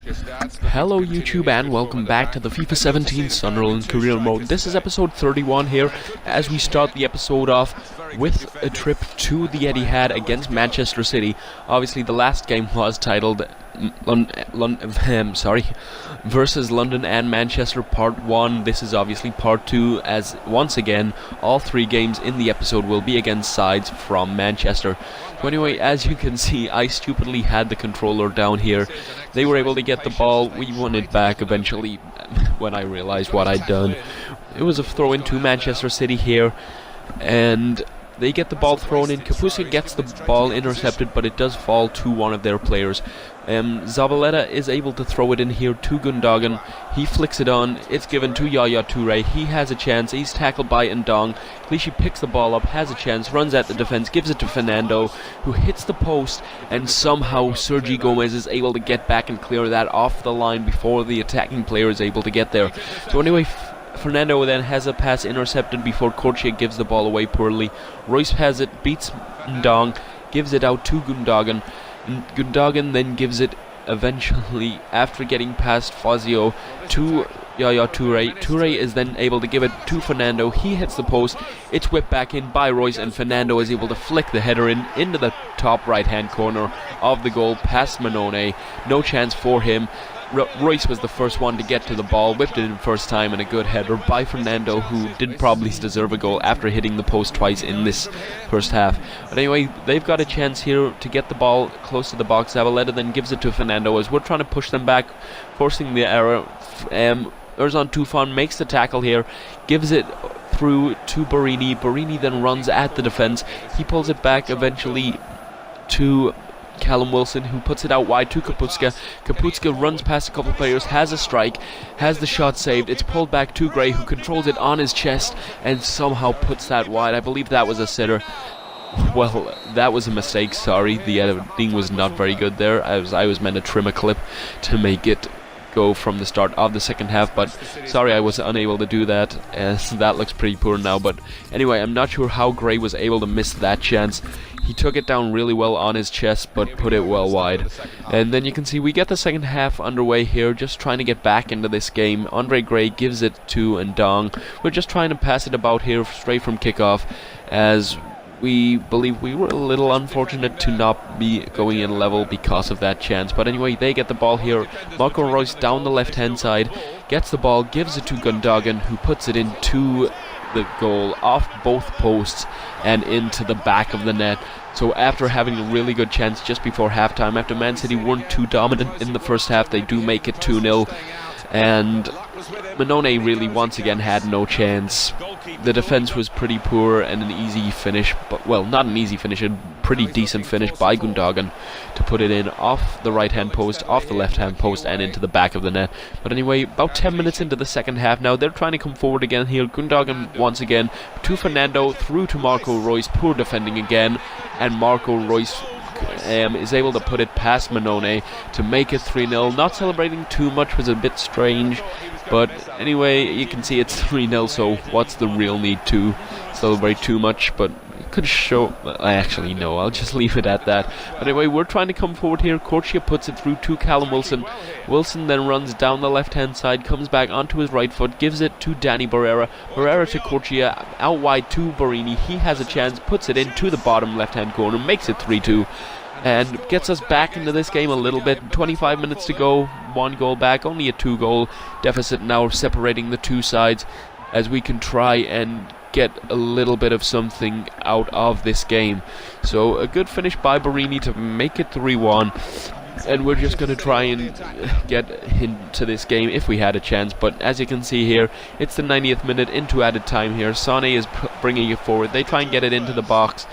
Hello YouTube and welcome back to the FIFA 17 Sunderland Career Mode. This is episode 31 here as we start the episode off with a trip to the Etihad against Manchester City. Obviously the last game was titled versus London and Manchester Part 1. This is obviously Part 2 as once again all three games in the episode will be against sides from Manchester. So anyway, as you can see, I stupidly had the controller down here. They were able to get the ball. We won it back eventually when I realized what I'd done. It was a throw in to Manchester City here, and they get the ball thrown in. Kapuska gets the ball intercepted, but it does fall to one of their players. Zabaleta is able to throw it in here to Gundogan. He flicks it on. It's given to Yaya Toure. He has a chance. He's tackled by Ndong. Clichy picks the ball up, has a chance, runs at the defense, gives it to Fernando, who hits the post, and somehow Sergi Gomez is able to get back and clear that off the line before the attacking player is able to get there. So anyway, Fernando then has a pass intercepted before Corchia gives the ball away poorly. Royce has it, beats Ndong, gives it out to Gundogan. Gundogan then gives it eventually, after getting past Fazio, to Yaya Toure. Toure is then able to give it to Fernando. He hits the post. It's whipped back in by Royce, and Fernando is able to flick the header into the top right-hand corner of the goal past Manone. No chance for him. Royce was the first one to get to the ball, whipped it in first time, and a good header by Fernando, who did probably deserve a goal after hitting the post twice in this first half. But anyway, they've got a chance here to get the ball close to the box. Zabaleta then gives it to Fernando as we're trying to push them back, forcing the error. Erzan Tufan makes the tackle here, gives it through to Borini. Borini then runs at the defense. He pulls it back eventually to Callum Wilson, who puts it out wide to Kaputska. Kaputska runs past a couple of players, has a strike, has the shot saved. It's pulled back to Gray, who controls it on his chest and somehow puts that wide. I believe that was a sitter. Well, that was a mistake, sorry. The editing was not very good there. I was meant to trim a clip to make it go from the start of the second half, but sorry, I was unable to do that, as that looks pretty poor now. But anyway, I'm not sure how Gray was able to miss that chance. He took it down really well on his chest, but put it well wide. And then you can see we get the second half underway here, just trying to get back into this game. Andre Gray gives it to Ndong. We're just trying to pass it about here straight from kickoff, as we believe we were a little unfortunate to not be going in level because of that chance. But anyway, they get the ball here. Marco Royce down the left-hand side, gets the ball, gives it to Gundogan, who puts it into the goal, off both posts and into the back of the net. So after having a really good chance just before halftime, after Man City weren't too dominant in the first half, they do make it 2-0. And Manone really once again had no chance. The defense was pretty poor, and an easy finish, but well, not an easy finish, a pretty decent finish by Gundogan to put it in off the right hand post, off the left hand post, and into the back of the net. But anyway, about 10 minutes into the second half now, they're trying to come forward again here. Gundogan once again to Fernando, through to Marco Royce, poor defending again, and Marco Royce is able to put it past Manone to make it 3-0. Not celebrating too much was a bit strange, but anyway, you can see it's 3-0, so what's the real need to celebrate too much? But it could show, actually no, I'll just leave it at that. But anyway, we're trying to come forward here. Corchia puts it through to Callum Wilson. Wilson then runs down the left hand side, comes back onto his right foot, gives it to Danny Barrera. Barrera to Corchia, out wide to Borini. He has a chance, puts it into the bottom left hand corner, makes it 3-2. And gets us back into this game a little bit. 25 minutes to go, 1 goal back, only a 2-goal deficit now separating the two sides, as we can try and get a little bit of something out of this game. So a good finish by Borini to make it 3-1, and we're just going to try and get into this game if we had a chance. But as you can see here, it's the 90th minute into added time here. Sane is bringing it forward. They try and get it into the box.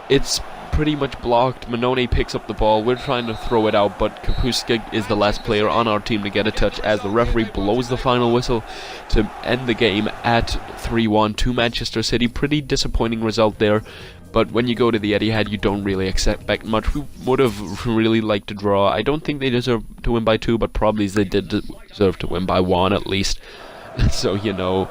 It's pretty much blocked. Manone picks up the ball. We're trying to throw it out, but Kapuska is the last player on our team to get a touch, as the referee blows the final whistle to end the game at 3-1 to Manchester City. Pretty disappointing result there, but when you go to the Etihad, you don't really expect much. We would have really liked to draw. I don't think they deserve to win by 2, but probably they did deserve to win by 1 at least. So, you know,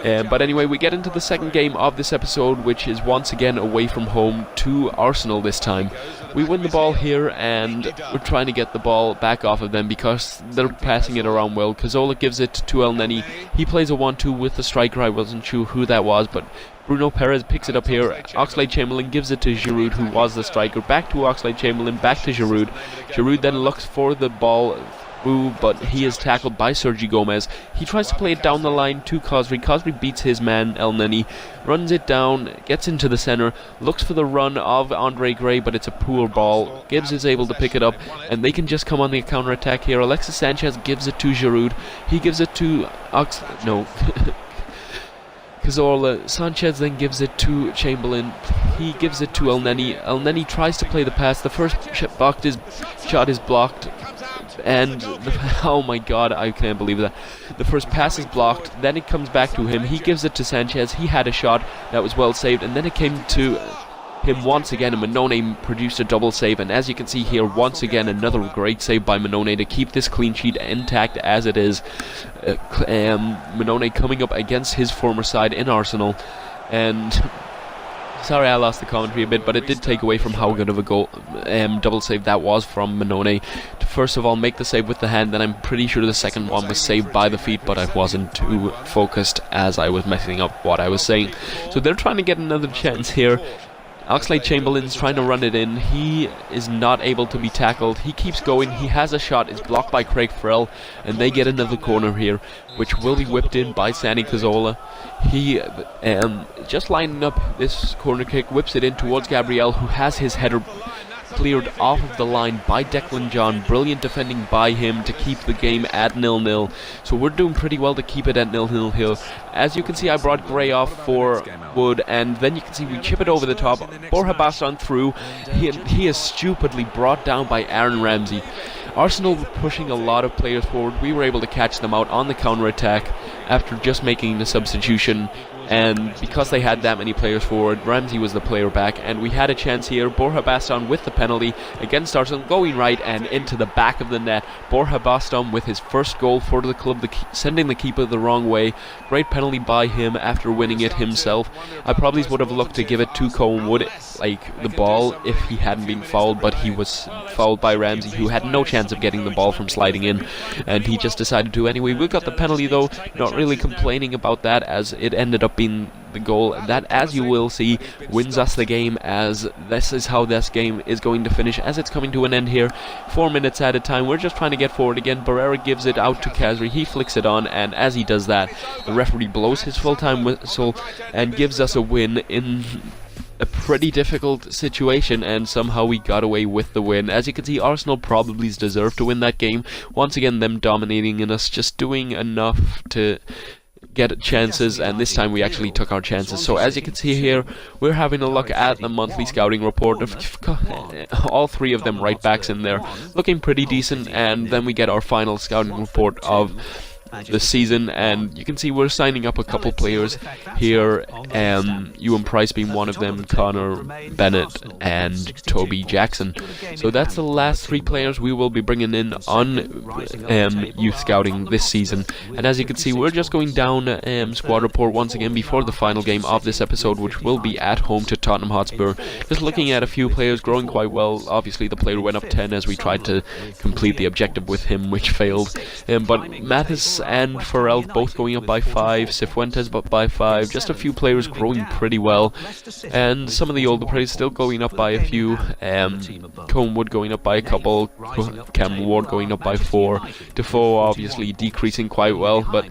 But anyway, we get into the second game of this episode, which is once again away from home to Arsenal this time. We win the ball here, and we're trying to get the ball back off of them because they're passing it around well. Cazorla gives it to El Neni. He plays a 1-2 with the striker. I wasn't sure who that was, but Bruno Perez picks it up here. Oxlade-Chamberlain gives it to Giroud, who was the striker. Back to Oxlade-Chamberlain, back to Giroud. Giroud then looks for the ball through, but he is tackled by Sergi Gomez. He tries to play it down the line to Cosri. Cosri beats his man, El Neni, runs it down, gets into the centre, looks for the run of Andre Gray, but it's a poor ball. Gibbs is able to pick it up, and they can just come on the counter-attack here. Alexis Sanchez gives it to Giroud. He gives it to Cazorla. Sanchez then gives it to Chamberlain. He gives it to El Neni. El Neni tries to play the pass. The first shot is blocked. And oh my god, I can't believe that. The first pass is blocked, then it comes back to him. He gives it to Sanchez. He had a shot that was well saved, and then it came to him once again, and Manone produced a double save. And as you can see here, once again, another great save by Manone to keep this clean sheet intact as it is. Manone coming up against his former side in Arsenal, and sorry I lost the commentary a bit, but it did take away from how good of a goal double save that was from Manone to first of all make the save with the hand. Then I'm pretty sure the second one was saved by the feet, but I wasn't too focused as I was messing up what I was saying. So they're trying to get another chance here. Oxlade-Chamberlain's trying to run it in. He is not able to be tackled. He keeps going. He has a shot. It's blocked by Craig Farrell, and they get another corner here, which will be whipped in by Santi Cazorla. He just lining up this corner kick, whips it in towards Gabriel, who has his header cleared off of the line by Declan John. Brilliant defending by him to keep the game at 0-0. So we're doing pretty well to keep it at 0-0 here. As you can see, I brought Gray off for Wood, and then you can see we chip it over the top. Borja Baston through. He is stupidly brought down by Aaron Ramsey. Arsenal were pushing a lot of players forward. We were able to catch them out on the counter-attack after just making the substitution. And because they had that many players forward, Ramsey was the player back, and we had a chance here. Borja Baston with the penalty against Arsenal, going right and into the back of the net. Borja Baston with his first goal for the club, sending the keeper the wrong way. Great penalty by him after winning it himself. I probably would have looked to give it to Cohen Wood, like the ball, if he hadn't been fouled, but he was fouled by Ramsey, who had no chance of getting the ball from sliding in, and he just decided to anyway. We got the penalty though, not really complaining about that, as it ended up being the goal that, as you will see, wins us the game, as this is how this game is going to finish, as it's coming to an end here. 4 minutes at a time. We're just trying to get forward again. Barrera gives it out to Kazri. He flicks it on, and as he does that, the referee blows his full-time whistle and gives us a win in a pretty difficult situation, and somehow we got away with the win. As you can see, Arsenal probably deserved to win that game. Once again, them dominating and us just doing enough to get chances, and this time we actually took our chances. So as you can see here, we're having a look at the monthly scouting report of all three of them right backs in there, looking pretty decent. And then we get our final scouting report of the season, and you can see we're signing up a couple players here, Ewan Price being one of them, Connor Bennett and Toby Jackson. So that's the last three players we will be bringing in on youth scouting this season. And as you can see, we're just going down squad report once again before the final game of this episode, which will be at home to Tottenham Hotspur. Just looking at a few players growing quite well. Obviously the player went up 10 as we tried to complete the objective with him, which failed, but Mathis and Farrell both going up by 5, Cifuentes up by 5, just a few players growing pretty well, and some of the older players still going up by a few. Cohen Wood going up by a couple, Cam Ward going up by 4, Defoe obviously decreasing quite well, but,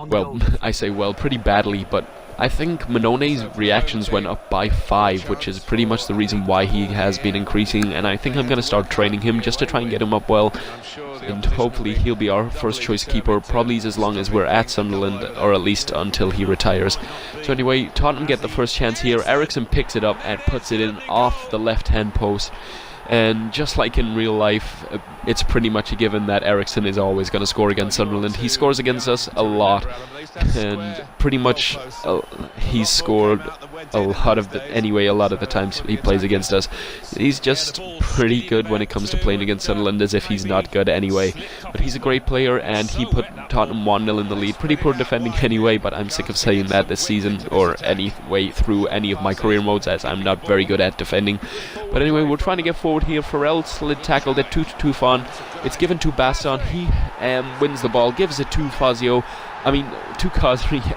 well, I say well, pretty badly, but I think Manone's reactions went up by 5, which is pretty much the reason why he has been increasing, and I think I'm going to start training him just to try and get him up well, and hopefully he'll be our first choice keeper, probably as long as we're at Sunderland, or at least until he retires. So anyway, Tottenham get the first chance here. Eriksson picks it up and puts it in off the left hand post. And just like in real life, it's pretty much a given that Eriksen is always going to score against Sunderland. He scores against us a lot, and pretty much he's scored a lot of the times he plays against us. He's just pretty good when it comes to playing against Sunderland, as if he's not good anyway. But he's a great player, and he put Tottenham 1-0 in the lead. Pretty poor defending anyway, but I'm sick of saying that this season, or any way through any of my career modes, as I'm not very good at defending. But anyway, we're trying to get forward here. Farrell slid tackled it to Tufan. It's given to Baston. He wins the ball, gives it to Kazri,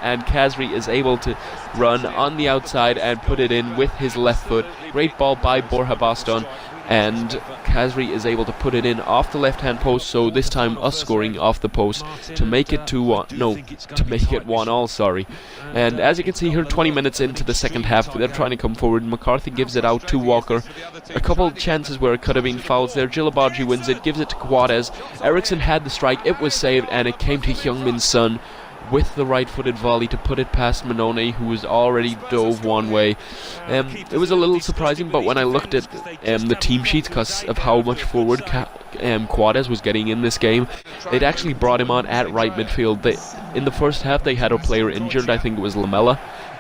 and Kazri is able to run on the outside and put it in with his left foot. Great ball by Borja Baston, and Kazri is able to put it in off the left-hand post, so this time us scoring off the post to make it 1-1, sorry. And as you can see here, 20 minutes into the second half, they're trying to come forward. McCarthy gives it out to Walker. A couple of chances where it could have been fouls there. Djilabadji wins it, gives it to Quades. Eriksen had the strike, it was saved, and it came to Heung-min Son with the right-footed volley to put it past Manone, who was already dove one way. It was a little surprising, but when I looked at the team sheets, because of how much forward Quades was getting in this game, they'd actually brought him on at right midfield. In the first half, they had a player injured, I think it was Lamela,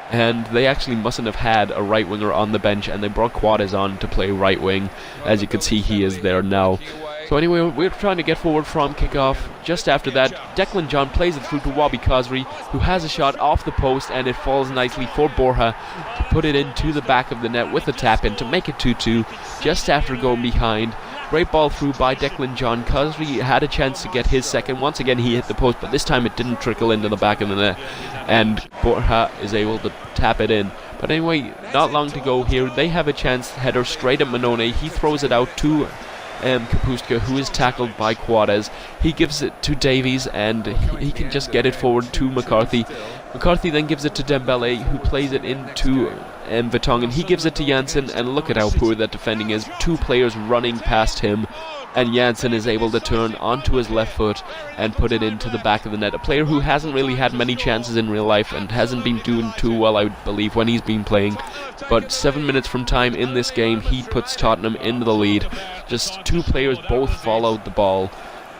and they actually mustn't have had a right winger on the bench, and they brought Quades on to play right wing. As you can see, he is there now. So anyway, we're trying to get forward from kickoff. Just after that, Declan John plays it through to Wabi Kazri, who has a shot off the post, and it falls nicely for Borja to put it into the back of the net with a tap-in to make it 2-2 just after going behind. Great ball through by Declan John. Kazri had a chance to get his second. Once again, he hit the post, but this time it didn't trickle into the back of the net, and Borja is able to tap it in. But anyway, not long to go here. They have a chance, header straight at Manone. He throws it out to Kapustka, who is tackled by Quades. He gives it to Davies, and he can just get it forward to McCarthy. McCarthy then gives it to Dembele, who plays it into Vertonghen. He gives it to Janssen, and look at how poor that defending is. Two players running past him, and Janssen is able to turn onto his left foot and put it into the back of the net. A player who hasn't really had many chances in real life and hasn't been doing too well, I believe, when he's been playing. But 7 minutes from time in this game, he puts Tottenham into the lead. Just two players both followed the ball.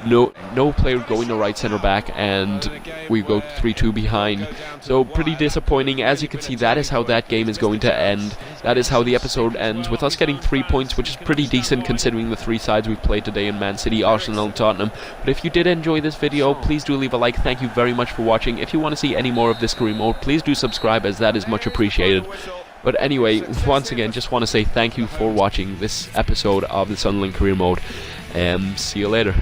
No player going to right centre back, and we go 3-2 behind. So pretty disappointing. As you can see, that is how that game is going to end. That is how the episode ends, with us getting 3 points, which is pretty decent considering the three sides we've played today in Man City, Arsenal and Tottenham. But if you did enjoy this video, please do leave a like. Thank you very much for watching. If you want to see any more of this career mode, please do subscribe, as that is much appreciated. But anyway, once again, just want to say thank you for watching this episode of the Sunderland career mode. See you later.